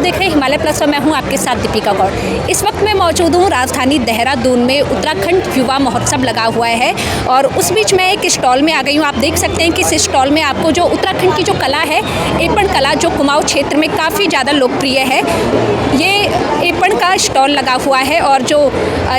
देख रहे हैं हिमालय प्लस और मैं हूं आपके साथ दीपिका गौड़। इस वक्त मैं मौजूद हूं राजधानी देहरादून में। उत्तराखंड युवा महोत्सव लगा हुआ है और उस बीच मैं एक स्टॉल में आ गई हूं। आप देख सकते हैं कि इस स्टॉल में आपको जो उत्तराखंड की जो कला है, एपण कला, जो कुमाऊं क्षेत्र में काफ़ी ज़्यादा लोकप्रिय है, ये एपण का स्टॉल लगा हुआ है। और जो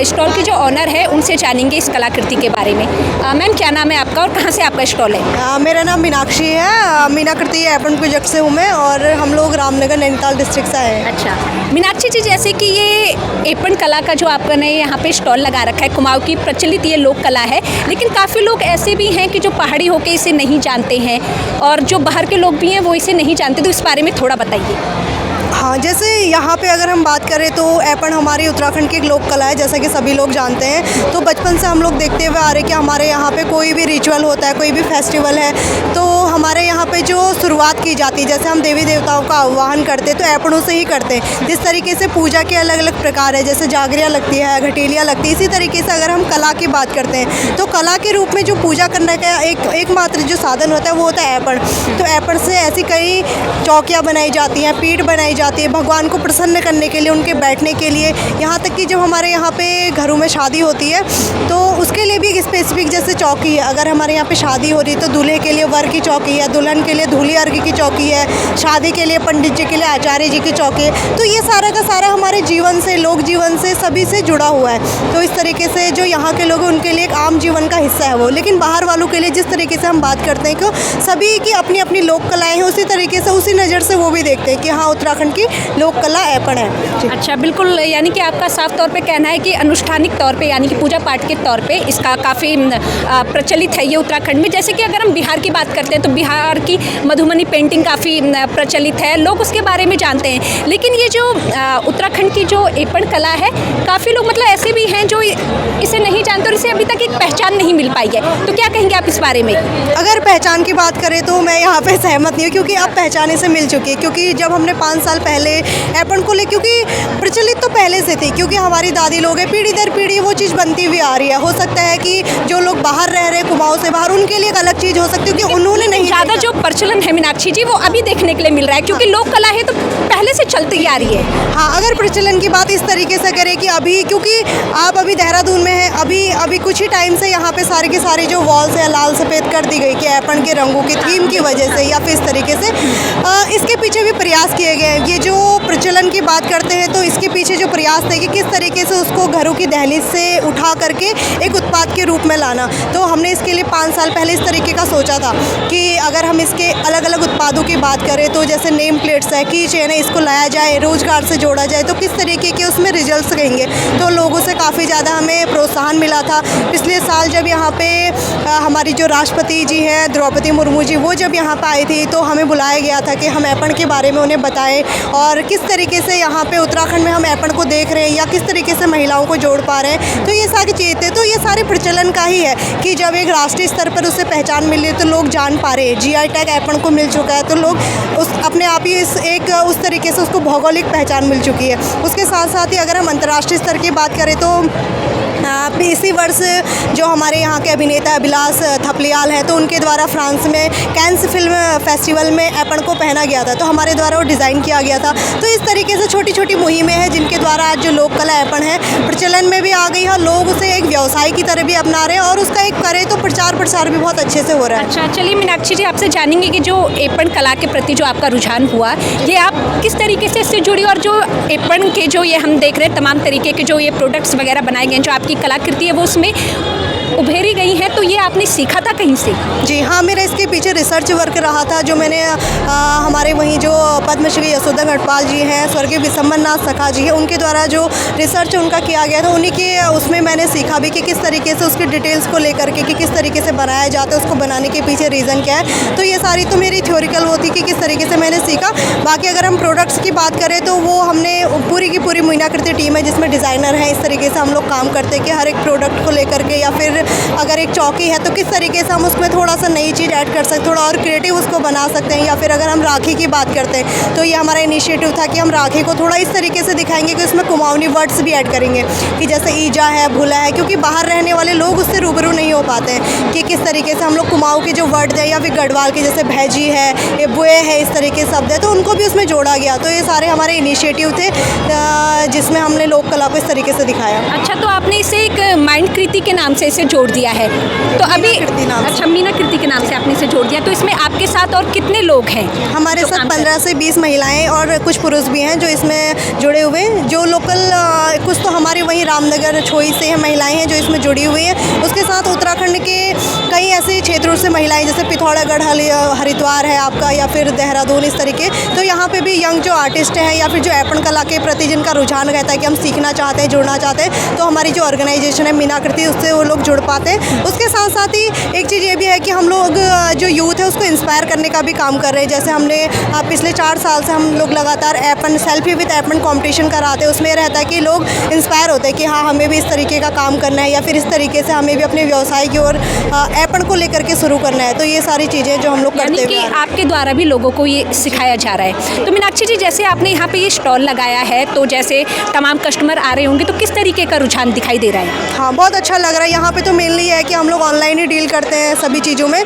स्टॉल की जो ऑनर है उनसे जानेंगे इस कलाकृति के बारे में। मैम, क्या नाम है आपका और कहाँ से आपका स्टॉल है? मेरा नाम मीनाक्षी है। मीनाकृति एपण प्रोजेक्ट से हूँ मैं और हम लोग रामनगर नैनीताल डिस्ट्रिक्ट से आए हैं। अच्छा मीनाक्षी जी, जैसे कि ये एपण कला का जो आपने यहाँ पे स्टॉल लगा रखा है, कुमाऊं की प्रचलित ये लोक कला है, लेकिन काफ़ी लोग ऐसे भी हैं कि जो पहाड़ी होके इसे नहीं जानते हैं और जो बाहर के लोग भी हैं वो इसे नहीं जानते, तो इस बारे में थोड़ा बताइए। हाँ, जैसे यहाँ पे अगर हम बात करें तो एपण हमारी उत्तराखंड की एक लोक कला है, जैसा कि सभी लोग जानते हैं। तो बचपन से हम लोग देखते हुए आ रहे कि हमारे यहाँ पे कोई भी रिचुअल होता है, कोई भी फेस्टिवल है, तो हमारे यहाँ पे जो शुरुआत की जाती है, जैसे हम देवी देवताओं का आह्वान करते हैं तो एपणों से ही करते हैं। जिस तरीके से पूजा के अलग अलग प्रकार है, जैसे जागरिया लगती है, घटेलियाँ लगती है, इसी तरीके से अगर हम कला की बात करते हैं तो कला के रूप में जो पूजा करने का एकमात्र जो साधन होता है वो होता है एपण। तो एपण से ऐसी कई चौकियाँ बनाई जाती हैं, पीठ बनाई जाती है भगवान को प्रसन्न करने के लिए, उनके बैठने के लिए। यहाँ तक कि जब हमारे यहाँ पे घरों में शादी होती है तो उसके लिए भी एक स्पेसिफिक जैसे चौकी है। अगर हमारे यहाँ पे शादी हो रही है तो दूल्हे के लिए वर की चौकी है, दुल्हन के लिए धूली अर्घ की चौकी है, शादी के लिए पंडित जी के लिए आचार्य जी की चौकी है। तो ये सारा का सारा हमारे जीवन से, लोक जीवन से, सभी से जुड़ा हुआ है। तो इस तरीके से जो यहाँ के लोग हैं उनके लिए एक आम जीवन का हिस्सा है वो। लेकिन बाहर वालों के लिए जिस तरीके से हम बात करते हैं कि सभी की अपनी अपनी लोक कलाएँ हैं, उसी तरीके से, उसी नज़र से वो भी देखते हैं कि हाँ, उत्तराखंड की लोक कला एपण है। अच्छा, बिल्कुल, यानी कि आपका साफ तौर पे कहना है कि अनुष्ठानिक तौर पे, यानी कि पूजा पाठ के तौर पे इसका काफ़ी प्रचलित है ये उत्तराखंड में। जैसे कि अगर हम बिहार की बात करते हैं तो बिहार की मधुबनी पेंटिंग काफ़ी प्रचलित है, लोग उसके बारे में जानते हैं। लेकिन ये जो उत्तराखंड की जो एपण कला है, काफ़ी लोग मतलब ऐसे भी हैं जो इसे नहीं जानते और इसे अभी तक एक पहचान नहीं मिल पाई है। तो क्या कहेंगे आप इस बारे में? अगर पहचान की बात करें तो मैं यहाँ पे सहमत नहीं हूँ, क्योंकि अब पहचान इसे मिल चुकी है। क्योंकि जब हमने 5 साल पहले एपण को ले, क्योंकि प्रचलित तो पहले से थी, क्योंकि हमारी दादी लोग हैं, पीढ़ी दर पीढ़ी वो चीज़ बनती हुई आ रही है। हो सकता है कि जो लोग बाहर रह रहे हैं, कुमाऊं से बाहर, उनके लिए एक अलग चीज़ हो सकती है कि उन्होंने नहीं ज़्यादा जो प्रचलन है मीनाक्षी जी वो अभी देखने के लिए मिल रहा है, क्योंकि लोक कला है तो पहले से चलती आ रही है। हाँ, अगर प्रचलन की बात इस तरीके से करें कि अभी, क्योंकि आप अभी देहरादून में हैं, अभी कुछ ही टाइम से यहाँ पे सारे के सारे जो वॉल्स है लाल सफ़ेद कर दी गई कि एपण के रंगों की थीम की वजह से, या फिर इस तरीके से इसके पीछे भी प्रयास किए गए हैं। ये जो प्रचलन की बात करते हैं तो इसके पीछे जो प्रयास थे कि किस तरीके से उसको घरों की दहलीज से उठा करके एक उत्पाद के रूप में लाना। तो हमने इसके लिए 5 साल पहले इस तरीके का सोचा था कि अगर हम इसके अलग अलग उत्पादों की बात करें तो जैसे नेम प्लेट्स है, की चेन है, इसको लाया जाए, रोजगार से जोड़ा जाए तो किस तरीके के उसमें रिजल्ट्स रहेंगे। तो लोगों से काफ़ी ज़्यादा हमें प्रोत्साहन मिला था। पिछले साल जब यहाँ पे हमारी जो राष्ट्रपति जी हैं द्रौपदी मुर्मू जी, वो जब यहाँ पर आई थी तो हमें बुलाया गया था कि हम एपण के बारे में उन्हें बताएं और किस तरीके से यहाँ पे उत्तराखंड में हम एपण को देख रहे हैं या किस तरीके से महिलाओं को जोड़ पा रहे हैं। तो ये सारी चीज़ें थे, तो ये सारे प्रचलन का ही है कि जब एक राष्ट्रीय स्तर पर उसे पहचान मिल रही है तो लोग जान पा रहे हैं। जीआई टैग एपण को मिल चुका है तो लोग उस अपने आप ही उस तरीके से उसको भौगोलिक पहचान मिल चुकी है। उसके साथ साथ ही अगर हम अंतर्राष्ट्रीय स्तर की बात करें तो इसी वर्ष जो हमारे यहाँ के अभिनेता अभिलाष थपलियाल हैं तो उनके द्वारा फ्रांस में कैंस फिल्म फेस्टिवल में एपण को पहना गया था, तो हमारे द्वारा वो डिज़ाइन किया गया था। तो इस तरीके से छोटी छोटी मुहिमें हैं जिनके द्वारा आज जो लोक कला एपण है प्रचलन में भी आ गई है, लोग उसे एक व्यवसाय की तरह भी अपना रहे हैं और उसका एक करें तो प्रचार प्रसार भी बहुत अच्छे से हो रहा है। अच्छा, चलिए मीनाक्षी जी, आपसे जानेंगे कि जो एपण कला के प्रति जो आपका रुझान हुआ, ये आप किस तरीके से इससे जुड़ी और जो एपण के जो ये हम देख रहे हैं तमाम तरीके के जो ये प्रोडक्ट्स वगैरह बनाए गए हैं, जो आपकी कलाकृति है वो उसमें उभेरी गई है, तो ये आपने सीखा था कहीं से? जी हाँ, मेरा इसके पीछे रिसर्च वर्क रहा था जो मैंने हमारे वहीं जो पद्मश्री यशोदा गढ़पाल जी हैं, स्वर्गीय विशंबरनाथ सखा जी हैं, उनके द्वारा जो रिसर्च उनका किया गया था, उन्हीं के उसमें मैंने सीखा भी कि किस तरीके से उसकी डिटेल्स को लेकर के कि किस तरीके से बनाया जाता है, उसको बनाने के पीछे रीज़न क्या है। तो ये सारी तो मेरी थ्योरिकल होती कि किस तरीके से मैंने सीखा। बाकी अगर हम प्रोडक्ट्स की बात करें तो वो हमने पूरी की पूरी मीनाकृति टीम है जिसमें डिज़ाइनर हैं, इस तरीके से हम लोग काम करते हैं कि हर एक प्रोडक्ट को लेकर के, या फिर अगर एक चौकी है तो किस तरीके से हम उसमें थोड़ा सा नई चीज़ ऐड कर सकते, थोड़ा और क्रिएटिव उसको बना सकते हैं। या फिर अगर हम राखी की बात करते हैं तो ये हमारा इनिशिएटिव था कि हम राखी को थोड़ा इस तरीके से दिखाएंगे कि उसमें कुमाऊनी वर्ड्स भी ऐड करेंगे, कि जैसे ईजा है, भुला है, क्योंकि बाहर रहने वाले लोग उससे रूबरू नहीं हो पाते हैं कि किस तरीके से हम लोग कुमाऊँ के जो वर्ड्स हैं या फिर गढ़वाल के जैसे भैजी है, ये बुए है, इस तरीके के शब्द है, तो उनको भी उसमें जोड़ा गया। तो ये सारे हमारे इनिशिएटिव थे जिसमें हमने लोक कला को इस तरीके से दिखाया। अच्छा, तो आपने इसे एक माइंड कृति के नाम से इसे जोड़ दिया है, तो अभी अच्छा मीना कृति के नाम से आपने इसे जोड़ दिया। तो इसमें आपके साथ और कितने लोग हैं? हमारे साथ 15 से 20 महिलाएं और कुछ पुरुष भी हैं जो इसमें जुड़े हुए हैं। जो लोकल कुछ तो हमारे वहीं रामनगर छोई से हैं महिलाएं हैं जो इसमें जुड़ी हुई हैं। उसके साथ उत्तराखंड के कई ऐसे क्षेत्रों से महिलाएं, जैसे पिथौरागढ़, हरिद्वार है आपका, या फिर देहरादून, इस तरीके। तो यहाँ पे भी यंग जो आर्टिस्ट हैं या फिर जो ऐपण कला के प्रति जिनका रुझान रहता है कि हम सीखना चाहते हैं, जुड़ना चाहते हैं, तो हमारी जो ऑर्गेनाइजेशन है मीनाकृति, उससे वो लोग जुड़ पाते हैं। उसके साथ साथ ही एक चीज़ ये भी है कि हम लोग जो यूथ है उसको इंस्पायर करने का भी काम कर रहे हैं। जैसे हमने पिछले 4 साल से हम लोग लगातार aipan selfie with aipan competition कराते हैं। उसमें रहता है कि लोग इंस्पायर होते हैं कि हाँ हमें भी इस तरीके का काम करना है, या फिर इस तरीके से हमें भी अपने व्यवसाय की ओर ऐपन को लेकर के शुरू करना है। तो ये सारी चीज़ें जो हम लोग करते हैं, आपके द्वारा भी लोगों को ये सिखाया जा रहा है। तो मीनाक्षी जी, जैसे आपने यहाँ पे ये स्टॉल लगाया है, तो जैसे तमाम कस्टमर आ रहे होंगे, तो किस तरीके का रुझान दिखाई दे रहा है? हाँ, बहुत अच्छा लग रहा है। यहाँ पे तो मेनली है कि हम लोग ऑनलाइन ही डील करते हैं सभी चीज़ों में।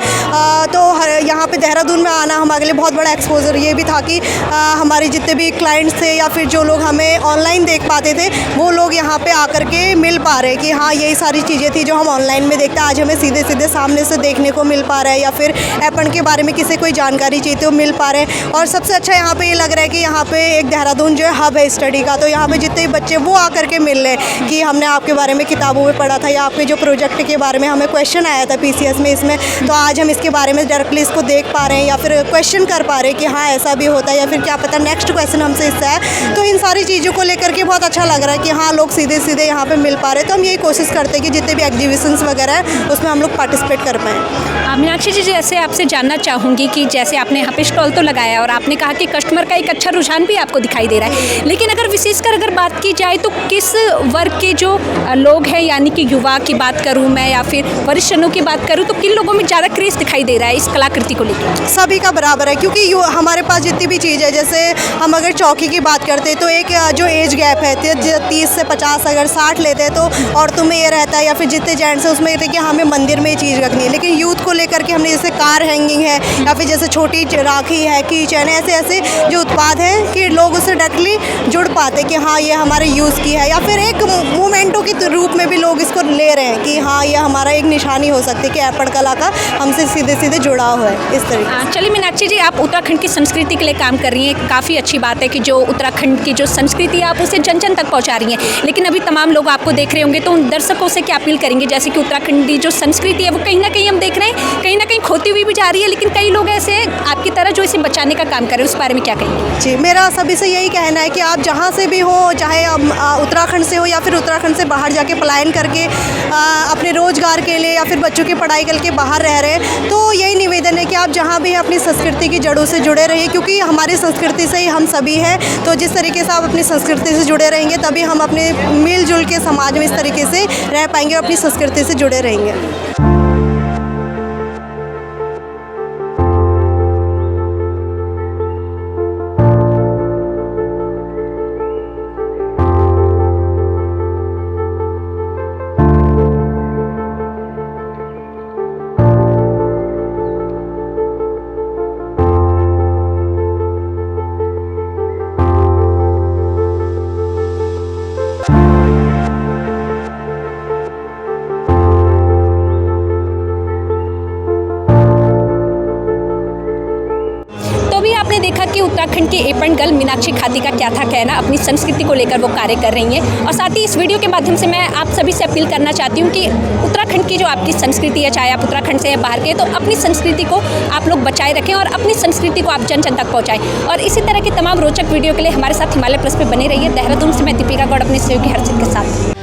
तो यहाँ पे देहरादून में आना हमारे लिए बहुत बड़ा एक्सपोजर ये भी था कि हमारे जितने भी क्लाइंट्स थे या फिर जो लोग हमें ऑनलाइन देख पाते थे, वो लोग यहाँ पे आकर के मिल पा रहे कि हाँ यही सारी चीज़ें थी जो हम ऑनलाइन में देखते, आज हमें सीधे सीधे सामने से देखने को मिल पा रहा है। या फिर ऐपन के बारे में किसी कोई जानकारी चाहिए तो मिल पा रहे हैं। और सबसे अच्छा यहाँ पे ये लग रहा है कि यहाँ पे एक देहरादून जो है हब है स्टडी का। तो यहाँ पे जितने भी बच्चे वो आकर के मिल रहे हैं कि हमने आपके बारे में किताबों में पढ़ा था, या आपके जो प्रोजेक्ट के बारे में हमें क्वेश्चन आया था PCS में इसमें, तो आज हम इसके बारे में डायरेक्टली इसको देख पा रहे हैं या फिर क्वेश्चन कर पा रहे हैं कि हाँ ऐसा भी होता है, या फिर क्या पता नेक्स्ट क्वेश्चन हमसे इससे है। तो इन सारी चीज़ों को लेकर के बहुत अच्छा लग रहा है कि हाँ लोग सीधे सीधे यहाँ पे मिल पा रहे हैं। तो हम यही कोशिश करते हैं कि जितने भी एग्जीबिशंस वगैरह है उसमें हम लोग पार्टिसिपेट कर पाएँ। मीनाक्षी जी, जैसे आपसे जानना चाहूँगी कि जैसे आपने यहाँ पे स्टॉल तो लगाया और आपने कहा कि कस्टमर का एक अच्छा रुझान भी आपको दिखाई दे रहा है, लेकिन अगर विशेषकर अगर बात की जाए तो किस वर्ग के जो लोग हैं, यानी कि युवा की बात करूँ मैं या फिर वरिष्ठजनों की बात करूँ, तो किन लोगों में ज़्यादा क्रेज़ दिखाई दे रहा है इस कलाकृति को लेकर? सभी का बराबर है, क्योंकि हमारे पास जितनी भी चीज़ है, जैसे हम अगर चौकी की बात करते हैं तो एक जो एज गैप है 30 से 50, अगर 60 लेते हैं तो औरतों में ये रहता है, या फिर जितने जेंट्स हैं उसमें ये कि हमें मंदिर में ये चीज़ रखनी है। लेकिन यूथ को लेकर के हमने जैसे कार हैंगिंग है या फिर जैसे छोटी राखी है, की चैन, ऐसे ऐसे जो उत्पाद हैं कि लोग उससे डायरेक्टली जुड़ पाते कि हाँ ये हमारे यूज़ की है, या फिर एक मोमेंटो के रूप में भी लोग इसको ले रहे हैं कि हाँ ये हमारा एक निशानी हो सकती है कि ऐपण कला का हमसे सीधे सीधे जुड़ाव है इस तरीके। चलिए मीनाक्षी जी, आप उत्तराखंड की संस्कृति के लिए काम कर रही हैं, काफ़ी अच्छी बात है कि जो उत्तराखंड की जो संस्कृति है आप उसे जन जन तक पहुंचा रही हैं। लेकिन अभी तमाम लोग आपको देख रहे होंगे, तो उन दर्शकों से क्या अपील करेंगे? जैसे कि उत्तराखंडी जो संस्कृति है वो कहीं ना कहीं हम देख रहे हैं कहीं ना कहीं खोती हुई भी जा रही है, लेकिन कई लोग ऐसे आपकी तरह जो इसे बचाने का काम कर रहे हैं, उस बारे में क्या कहेंगे? जी, मेरा सभी से यही कहना है कि आप जहाँ से भी हो, चाहे उत्तराखंड से हो या फिर उत्तराखंड से बाहर जाके पलायन करके अपने रोजगार के लिए या फिर बच्चों की पढ़ाई करके बाहर रह रहे हैं, तो यही निवेदन है कि आप जहाँ भी अपनी संस्कृति की जड़ों से जुड़े रहिए, क्योंकि हमारी संस्कृति से ही हम सभी हैं। तो जिस तरीके से आप अपनी संस्कृति से जुड़े रहेंगे तभी हम अपने मिलजुल के समाज में इस तरीके से रह पाएंगे और अपनी संस्कृति से जुड़े रहेंगे। देखा कि उत्तराखंड के ऐपण गर्ल मीनाक्षी खाती का क्या था कहना, अपनी संस्कृति को लेकर वो कार्य कर रही हैं। और साथ ही इस वीडियो के माध्यम से मैं आप सभी से अपील करना चाहती हूँ कि उत्तराखंड की जो आपकी संस्कृति है, चाहे आप उत्तराखंड से या बाहर के, तो अपनी संस्कृति को आप लोग बचाए रखें और अपनी संस्कृति को आप जन जन तक पहुँचाएँ। और इसी तरह की तमाम रोचक वीडियो के लिए हमारे साथ हिमालय प्लस पे बने रहिए। देहरादून से मैं दीपिका गौड़ अपने सहयोगी हर्षित के साथ।